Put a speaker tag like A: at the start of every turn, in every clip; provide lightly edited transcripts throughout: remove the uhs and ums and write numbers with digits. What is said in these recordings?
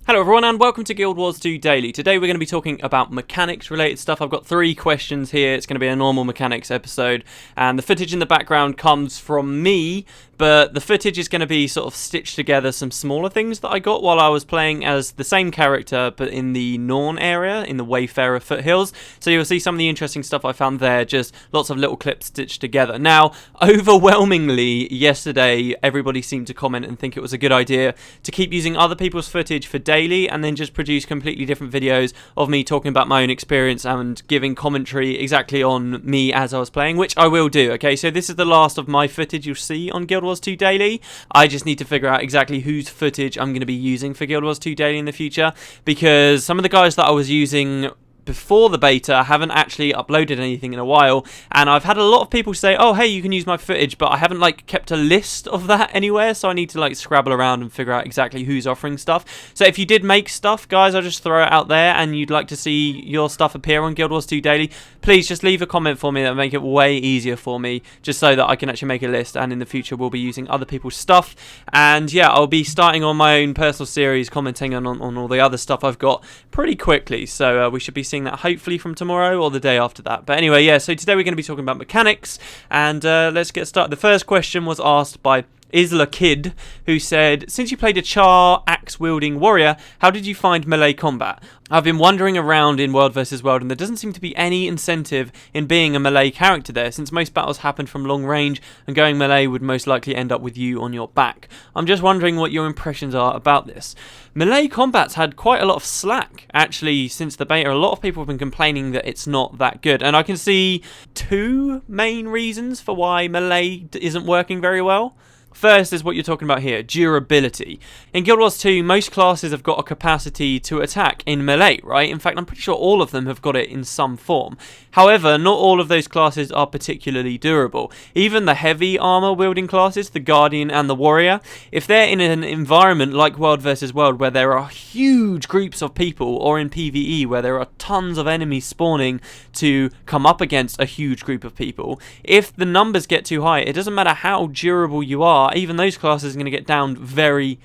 A: Hello everyone and welcome to Guild Wars 2 Daily. Today we're going to be talking about mechanics related stuff. I've got 3 questions here. It's going to be a normal mechanics episode and the footage in the background comes from me, but the footage is going to be sort of stitched together some smaller things that I got while I was playing as the same character but in the Norn area, in the Wayfarer foothills. So you'll see some of the interesting stuff I found there, just lots of little clips stitched together. Now, overwhelmingly yesterday everybody seemed to comment and think it was a good idea to keep using other people's footage for daily and then just produce completely different videos of me talking about my own experience and giving commentary exactly on me as I was playing, which I will do. Okay, so this is the last of my footage you'll see on Guild Wars 2 Daily. I just need to figure out exactly whose footage I'm going to be using for Guild Wars 2 Daily in the future, because some of the guys that I was using before the beta haven't actually uploaded anything in a while, and I've had a lot of people say, oh hey, you can use my footage, but I haven't kept a list of that anywhere, so I need to scrabble around and figure out exactly who's offering stuff. So if you did make stuff, guys, I'll just throw it out there and you'd like to see your stuff appear on Guild Wars 2 Daily, please just leave a comment for me. That'll make it way easier for me, just so that I can actually make a list, and in the future we'll be using other people's stuff. And yeah, I'll be starting on my own personal series, commenting on all the other stuff I've got pretty quickly, so we should be seeing that hopefully from tomorrow or the day after that. But anyway, yeah, so today we're going to be talking about mechanics, and let's get started. The first question was asked by Isla Kid, who said, since you played a Char axe-wielding warrior, how did you find melee combat? I've been wandering around in World vs. World and there doesn't seem to be any incentive in being a melee character there, since most battles happen from long range and going melee would most likely end up with you on your back. I'm just wondering what your impressions are about this. Melee combat's had quite a lot of slack, actually, since the beta. A lot of people have been complaining that it's not that good, and I can see 2 main reasons for why melee isn't working very well. First is what you're talking about here, durability. In Guild Wars 2, most classes have got a capacity to attack in melee, right? In fact, I'm pretty sure all of them have got it in some form. However, not all of those classes are particularly durable. Even the heavy armor wielding classes, the Guardian and the Warrior, if they're in an environment like World vs. World where there are huge groups of people, or in PvE where there are tons of enemies spawning to come up against a huge group of people, if the numbers get too high, it doesn't matter how durable you are, even those classes are going to get down very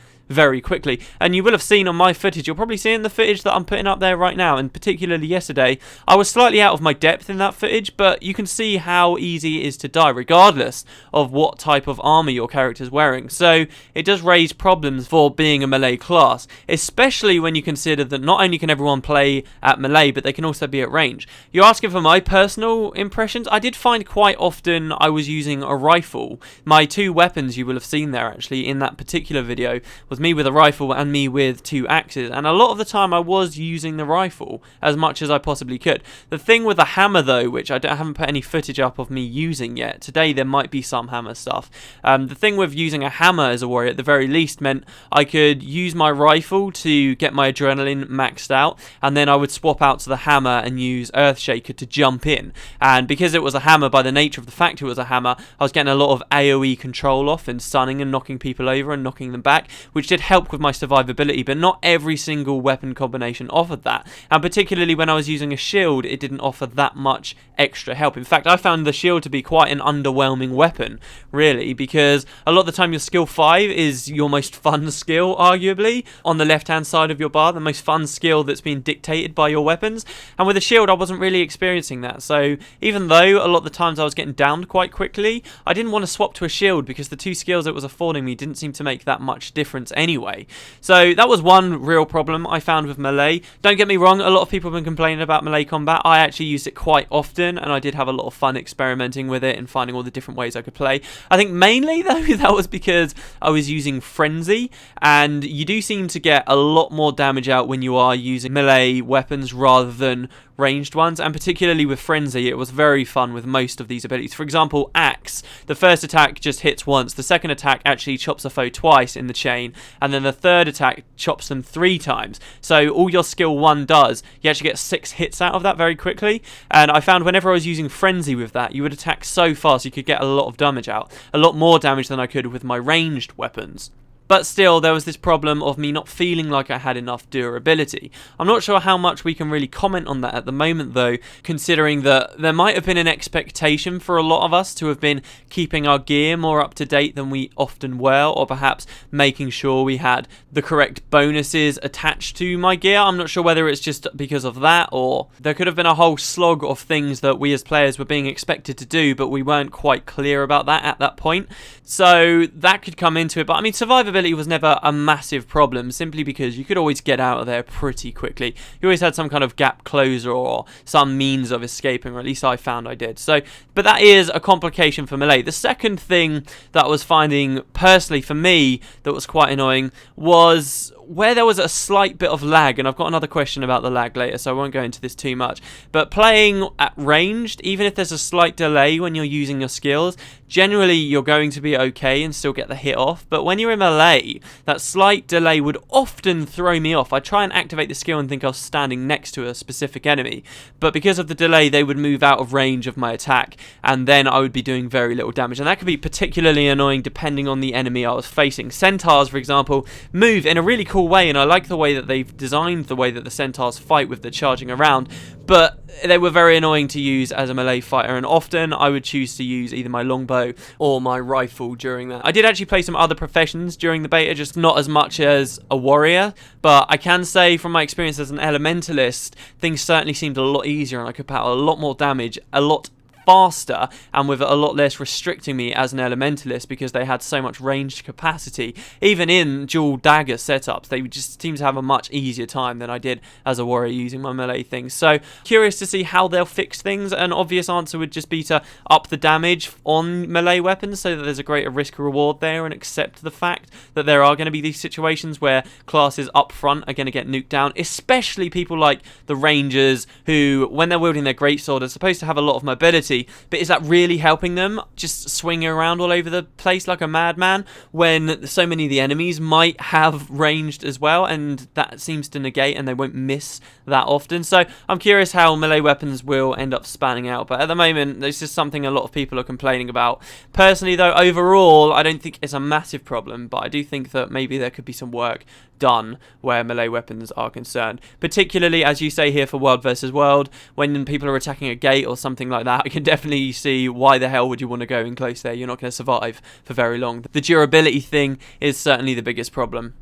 A: quickly. And you will have seen on my footage, you'll probably see in the footage that I'm putting up there right now, and particularly yesterday, I was slightly out of my depth in that footage, but you can see how easy it is to die regardless of what type of armor your character's wearing. So it does raise problems for being a melee class, especially when you consider that not only can everyone play at melee, but they can also be at range. You're asking for my personal impressions. I did find quite often I was using a rifle. My 2 weapons you will have seen there actually in that particular video was me with a rifle and me with 2 axes, and a lot of the time I was using the rifle as much as I possibly could. The thing with the hammer though, which I haven't put any footage up of me using yet, today there might be some hammer stuff. The thing with using a hammer as a warrior at the very least meant I could use my rifle to get my adrenaline maxed out, and then I would swap out to the hammer and use Earthshaker to jump in. And because it was a hammer, by the nature of the fact it was a hammer, I was getting a lot of AoE control off and stunning and knocking people over and knocking them back, which did help with my survivability, but not every single weapon combination offered that. And particularly when I was using a shield, it didn't offer that much extra help. In fact, I found the shield to be quite an underwhelming weapon, really, because a lot of the time your skill 5 is your most fun skill, arguably, on the left-hand side of your bar, the most fun skill that's being dictated by your weapons. And with a shield, I wasn't really experiencing that. So even though a lot of the times I was getting downed quite quickly, I didn't want to swap to a shield because the 2 skills it was affording me didn't seem to make that much difference anyway. So that was one real problem I found with melee. Don't get me wrong, a lot of people have been complaining about melee combat. I actually used it quite often, and I did have a lot of fun experimenting with it and finding all the different ways I could play. I think mainly though that was because I was using Frenzy, and you do seem to get a lot more damage out when you are using melee weapons rather than ranged ones, and particularly with Frenzy it was very fun with most of these abilities. For example, Axe, the first attack just hits once, the second attack actually chops a foe twice in the chain, and then the third attack chops them 3 times. So all your skill 1 does, you actually get 6 hits out of that very quickly, and I found whenever I was using Frenzy with that, you would attack so fast you could get a lot of damage out, a lot more damage than I could with my ranged weapons. but still there was this problem of me not feeling like I had enough durability. I'm not sure how much we can really comment on that at the moment though, considering that there might have been an expectation for a lot of us to have been keeping our gear more up to date than we often were, or perhaps making sure we had the correct bonuses attached to my gear. I'm not sure whether it's just because of that, or there could have been a whole slog of things that we as players were being expected to do, but we weren't quite clear about that at that point. So that could come into it. But I mean, survivability was never a massive problem, simply because you could always get out of there pretty quickly. You always had some kind of gap closer or some means of escaping, or at least I found I did. So, but that is a complication for Melee. The second thing that I was finding personally for me that was quite annoying was where there was a slight bit of lag, and I've got another question about the lag later, so I won't go into this too much. But playing at ranged, even if there's a slight delay when you're using your skills, generally you're going to be okay and still get the hit off. But when you're in melee, that slight delay would often throw me off. I'd try and activate the skill and think I was standing next to a specific enemy, but because of the delay, they would move out of range of my attack, and then I would be doing very little damage. And that could be particularly annoying depending on the enemy I was facing. Centaurs, for example, move in a really cool way, and I like the way that they've designed the way that the centaurs fight with the charging around, but they were very annoying to use as a melee fighter, and often I would choose to use either my longbow or my rifle during that. I did actually play some other professions during the beta, just not as much as a warrior, but I can say from my experience as an elementalist, things certainly seemed a lot easier, and I could put out a lot more damage, a lot faster, and with a lot less restricting me as an elementalist, because they had so much ranged capacity. Even in dual dagger setups, they just seem to have a much easier time than I did as a warrior using my melee things. So curious to see how they'll fix things. An obvious answer would just be to up the damage on melee weapons so that there's a greater risk reward there, and accept the fact that there are going to be these situations where classes up front are going to get nuked down, especially people like the rangers, who when they're wielding their greatsword are supposed to have a lot of mobility. But is that really helping them just swinging around all over the place like a madman when so many of the enemies might have ranged as well, and that seems to negate, and they won't miss that often. So I'm curious how melee weapons will end up spanning out, but at the moment this is something a lot of people are complaining about. Personally though, overall I don't think it's a massive problem, but I do think that maybe there could be some work done where melee weapons are concerned, particularly as you say here for World versus World, when people are attacking a gate or something like that. I can definitely see why the hell would you want to go in close there. You're not going to survive for very long. The durability thing is certainly the biggest problem.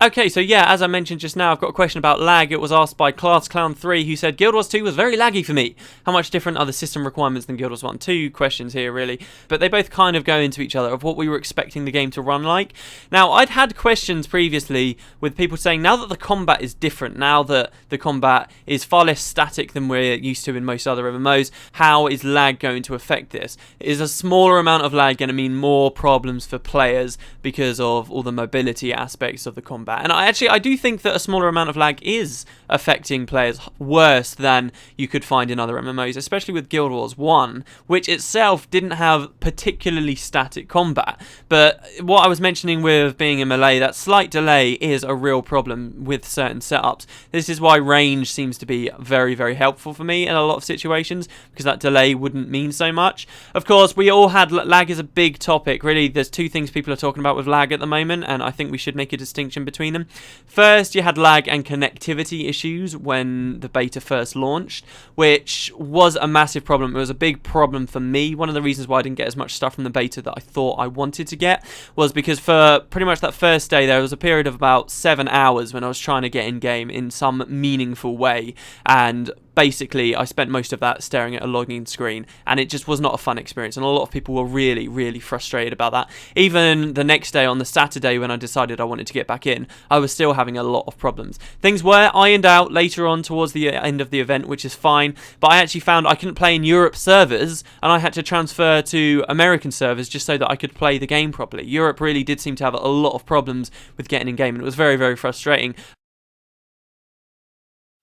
A: Okay, so yeah, as I mentioned just now, I've got a question about lag. It was asked by ClassClown3, who said, Guild Wars 2 was very laggy for me. How much different are the system requirements than Guild Wars 1? Two questions here, really. But they both kind of go into each other, of what we were expecting the game to run like. Now, I'd had questions previously with people saying, now that the combat is different, now that the combat is far less static than we're used to in most other MMOs, how is lag going to affect this? Is a smaller amount of lag going to mean more problems for players because of all the mobility aspects of the combat? And I do think that a smaller amount of lag is affecting players worse than you could find in other MMOs, especially with Guild Wars 1, which itself didn't have particularly static combat. But what I was mentioning with being in melee, that slight delay is a real problem with certain setups. This is why range seems to be very, very helpful for me in a lot of situations, because that delay wouldn't mean so much. Of course, we all had lag is a big topic. Really, there's two things people are talking about with lag at the moment, and I think we should make a distinction between them. First, you had lag and connectivity issues when the beta first launched, which was a massive problem. It was a big problem for me. One of the reasons why I didn't get as much stuff from the beta that I thought I wanted to get was because for pretty much that first day there was a period of about 7 hours when I was trying to get in game in some meaningful way, and basically I spent most of that staring at a login screen, and it just was not a fun experience, and a lot of people were really, really frustrated about that. Even the next day, on the Saturday, when I decided I wanted to get back in, I was still having a lot of problems. Things were ironed out later on towards the end of the event, which is fine, but I actually found I couldn't play in Europe servers, and I had to transfer to American servers just so that I could play the game properly. Europe really did seem to have a lot of problems with getting in game, and it was very, very frustrating.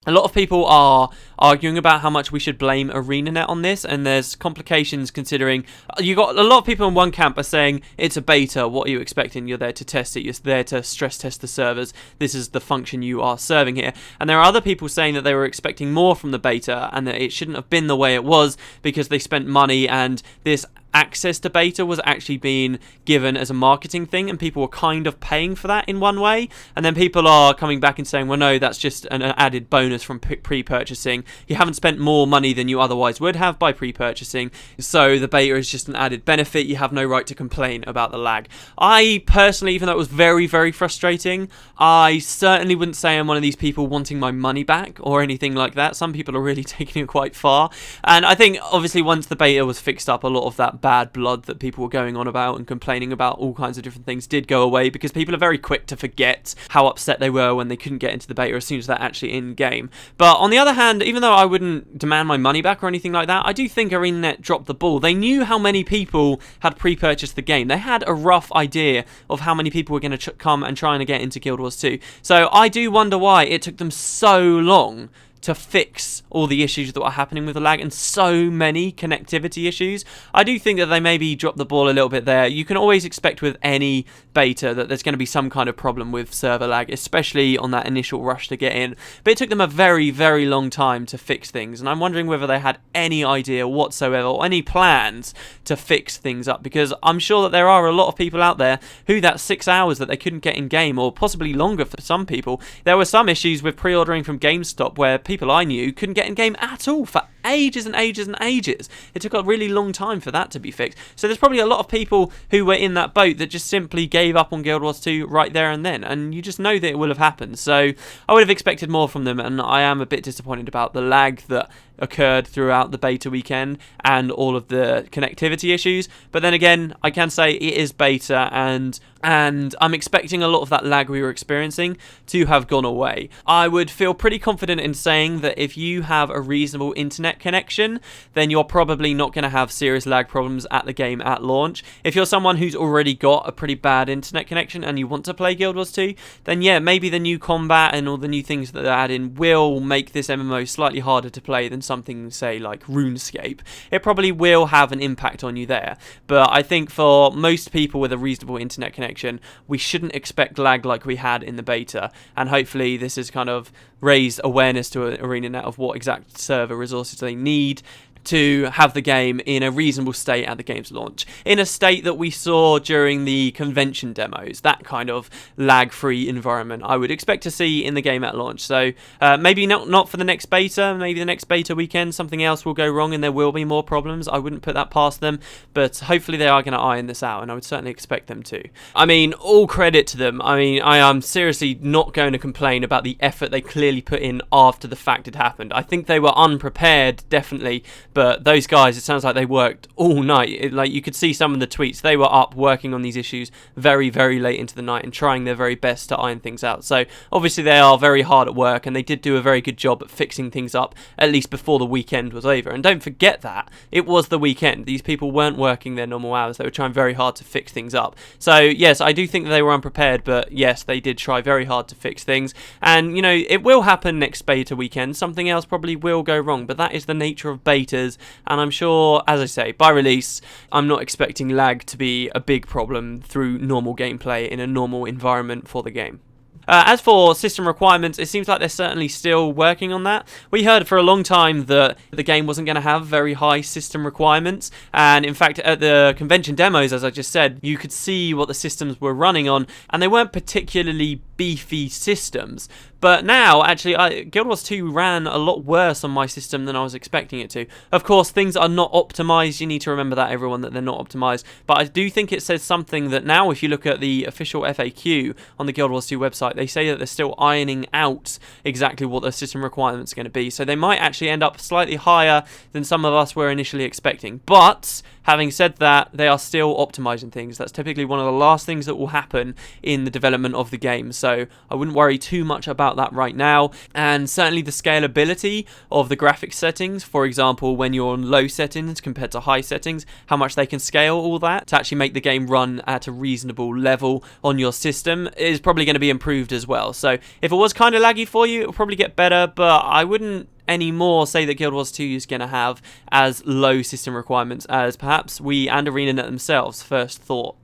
A: A lot of people are arguing about how much we should blame ArenaNet on this, and there's complications considering you got a lot of people in one camp are saying it's a beta, what are you expecting? You're there to test it, you're there to stress test the servers, this is the function you are serving here. And there are other people saying that they were expecting more from the beta and that it shouldn't have been the way it was because they spent money, and this access to beta was actually being given as a marketing thing, and people were kind of paying for that in one way, and then people are coming back and saying, well, no, that's just an added bonus from pre-purchasing. You haven't spent more money than you otherwise would have by pre-purchasing, so the beta is just an added benefit. You have no right to complain about the lag. I personally, even though it was very, very frustrating, I certainly wouldn't say I'm one of these people wanting my money back or anything like that. Some people are really taking it quite far, and I think obviously once the beta was fixed up, a lot of that bad blood that people were going on about and complaining about all kinds of different things did go away, because people are very quick to forget how upset they were when they couldn't get into the beta as soon as they're actually in game. But on the other hand, even though I wouldn't demand my money back or anything like that, I do think ArenaNet dropped the ball. They knew how many people had pre-purchased the game. They had a rough idea of how many people were going to come and try and get into Guild Wars 2. So I do wonder why it took them so long to fix all the issues that were happening with the lag, and so many connectivity issues. I do think that they maybe dropped the ball a little bit there. You can always expect with any beta that there's going to be some kind of problem with server lag, especially on that initial rush to get in. But it took them a very, very long time to fix things, and I'm wondering whether they had any idea whatsoever or any plans to fix things up, because I'm sure that there are a lot of people out there who that 6 hours that they couldn't get in game, or possibly longer for some people. There were some issues with pre-ordering from GameStop where people I knew couldn't get in game at all for ages and ages and ages. It took a really long time for that to be fixed. So there's probably a lot of people who were in that boat that just simply gave up on Guild Wars 2 right there and then, and you just know that it will have happened. So I would have expected more from them, and I am a bit disappointed about the lag that occurred throughout the beta weekend and all of the connectivity issues. But then again, I can say it is beta, and I'm expecting a lot of that lag we were experiencing to have gone away. I would feel pretty confident in saying that if you have a reasonable internet connection, then you're probably not going to have serious lag problems at the game at launch. If you're someone who's already got a pretty bad internet connection and you want to play Guild Wars 2, then yeah, maybe the new combat and all the new things that they're adding will make this MMO slightly harder to play than something, say, like RuneScape. It probably will have an impact on you there. But I think for most people with a reasonable internet connection, we shouldn't expect lag like we had in the beta, and hopefully this has kind of raised awareness to ArenaNet of what exact server resources they need to have the game in a reasonable state at the game's launch, in a state that we saw during the convention demos, that kind of lag-free environment I would expect to see in the game at launch. So maybe not for the next beta, maybe the next beta weekend something else will go wrong and there will be more problems. I wouldn't put that past them, but hopefully they are going to iron this out, and I would certainly expect them to. I mean, all credit to them. I mean, I am seriously not going to complain about the effort they clearly put in after the fact had happened. I think they were unprepared, definitely, but those guys, it sounds like they worked all night. Like, you could see some of the tweets. They were up working on these issues very, very late into the night and trying their very best to iron things out. So obviously they are very hard at work, and they did do a very good job at fixing things up, at least before the weekend was over. And don't forget that it was the weekend. These people weren't working their normal hours. They were trying very hard to fix things up. So yes, I do think that they were unprepared, but yes, they did try very hard to fix things. And you know, it will happen next beta weekend. Something else probably will go wrong, but that is the nature of betas. And I'm sure, as I say, by release, I'm not expecting lag to be a big problem through normal gameplay in a normal environment for the game. As for system requirements, it seems like they're certainly still working on that. We heard for a long time that the game wasn't going to have very high system requirements, and in fact at the convention demos, as I just said, you could see what the systems were running on, and they weren't particularly beefy systems. But now, actually, Guild Wars 2 ran a lot worse on my system than I was expecting it to. Of course, things are not optimized. You need to remember that, everyone, that they're not optimized. But I do think it says something that now, if you look at the official FAQ on the Guild Wars 2 website, they say that they're still ironing out exactly what the system requirements are going to be. So they might actually end up slightly higher than some of us were initially expecting. But having said that, they are still optimizing things. That's typically one of the last things that will happen in the development of the game. So I wouldn't worry too much about that right now. And certainly the scalability of the graphics settings, for example, when you're on low settings compared to high settings, how much they can scale all that to actually make the game run at a reasonable level on your system is probably going to be improved as well. So if it was kind of laggy for you, it'll probably get better, but I wouldn't anymore say that Guild Wars 2 is going to have as low system requirements as perhaps we and ArenaNet themselves first thought.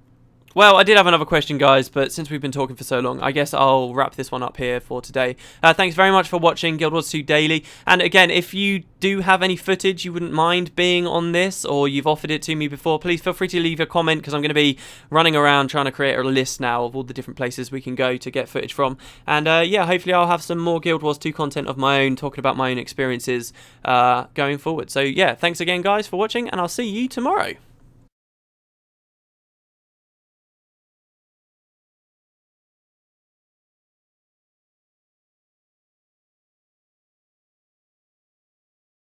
A: Well, I did have another question, guys, but since we've been talking for so long, I guess I'll wrap this one up here for today. Thanks very much for watching Guild Wars 2 Daily. And again, if you do have any footage you wouldn't mind being on this, or you've offered it to me before, please feel free to leave a comment, because I'm going to be running around trying to create a list now of all the different places we can go to get footage from. And yeah, hopefully I'll have some more Guild Wars 2 content of my own, talking about my own experiences going forward. So yeah, thanks again, guys, for watching, and I'll see you tomorrow.